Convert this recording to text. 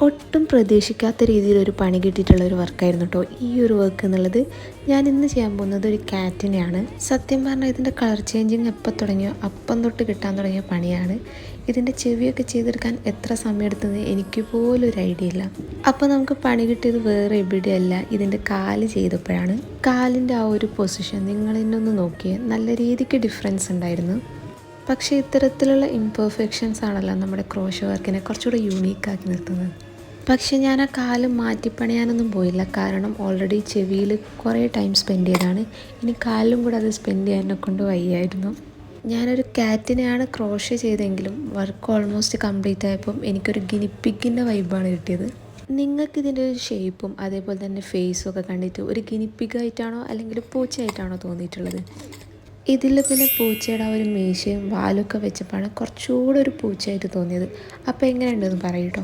ഒട്ടും പ്രതീക്ഷിക്കാത്ത രീതിയിലൊരു പണി കിട്ടിയിട്ടുള്ള ഒരു വർക്കായിരുന്നു കേട്ടോ ഈ ഒരു വർക്ക് എന്നുള്ളത്. ഞാൻ ഇന്ന് ചെയ്യാൻ പോകുന്നത് ഒരു കാറ്റിനെയാണ്. സത്യം പറഞ്ഞാൽ ഇതിൻ്റെ കളർ ചേഞ്ചിങ് എപ്പോൾ തുടങ്ങിയോ അപ്പം തൊട്ട് കിട്ടാൻ തുടങ്ങിയ പണിയാണ്. ഇതിൻ്റെ ചെവിയൊക്കെ ചെയ്തെടുക്കാൻ എത്ര സമയം എടുത്തത് എനിക്ക് പോലും ഒരു ഐഡിയ ഇല്ല. അപ്പോൾ നമുക്ക് പണി കിട്ടിയത് വേറെ എവിടെയല്ല, ഇതിൻ്റെ കാല് ചെയ്തപ്പോഴാണ്. കാലിൻ്റെ ആ ഒരു പൊസിഷൻ നിങ്ങൾ എന്നെ ഒന്ന് നോക്കിയേ, നല്ല രീതിക്ക് ഡിഫറൻസ് ഉണ്ടായിരുന്നു. പക്ഷേ ഇത്തരത്തിലുള്ള ഇംപെർഫെക്ഷൻസ് ആണല്ലോ നമ്മുടെ ക്രോഷോ വർക്കിനെ കുറച്ചുകൂടെ യൂണീക്കാക്കി നിർത്തുന്നത്. പക്ഷേ ഞാൻ ആ കാല് മാറ്റിപ്പണിയാനൊന്നും പോയില്ല, കാരണം ഓൾറെഡി ചെവിയിൽ കുറേ ടൈം സ്പെൻഡ് ചെയ്താണ്. ഇനി കാലിലും കൂടെ അത് സ്പെൻഡ് ചെയ്യാനെ കൊണ്ട് വയ്യായിരുന്നു. ഞാനൊരു കാറ്റിനെയാണ് ക്രോഷോ ചെയ്തെങ്കിലും വർക്ക് ഓൾമോസ്റ്റ് കംപ്ലീറ്റ് ആയപ്പം എനിക്കൊരു ഗിനിപ്പിഗിൻ്റെ വൈബാണ് കിട്ടിയത്. നിങ്ങൾക്കിതിൻ്റെ ഒരു ഷേപ്പും അതേപോലെ തന്നെ ഫേസും ഒക്കെ കണ്ടിട്ട് ഒരു ഗിനിപ്പിഗായിട്ടാണോ അല്ലെങ്കിൽ പൂച്ചയായിട്ടാണോ തോന്നിയിട്ടുള്ളത്? ഇതിൽ പിന്നെ പൂച്ചയുടെ ആ ഒരു മീശയും വാലൊക്കെ വെച്ചപ്പോഴാണ് കുറച്ചുകൂടെ ഒരു പൂച്ചയായിട്ട് തോന്നിയത്. അപ്പോൾ എങ്ങനെയുണ്ടെന്ന് പറയൂട്ടോ.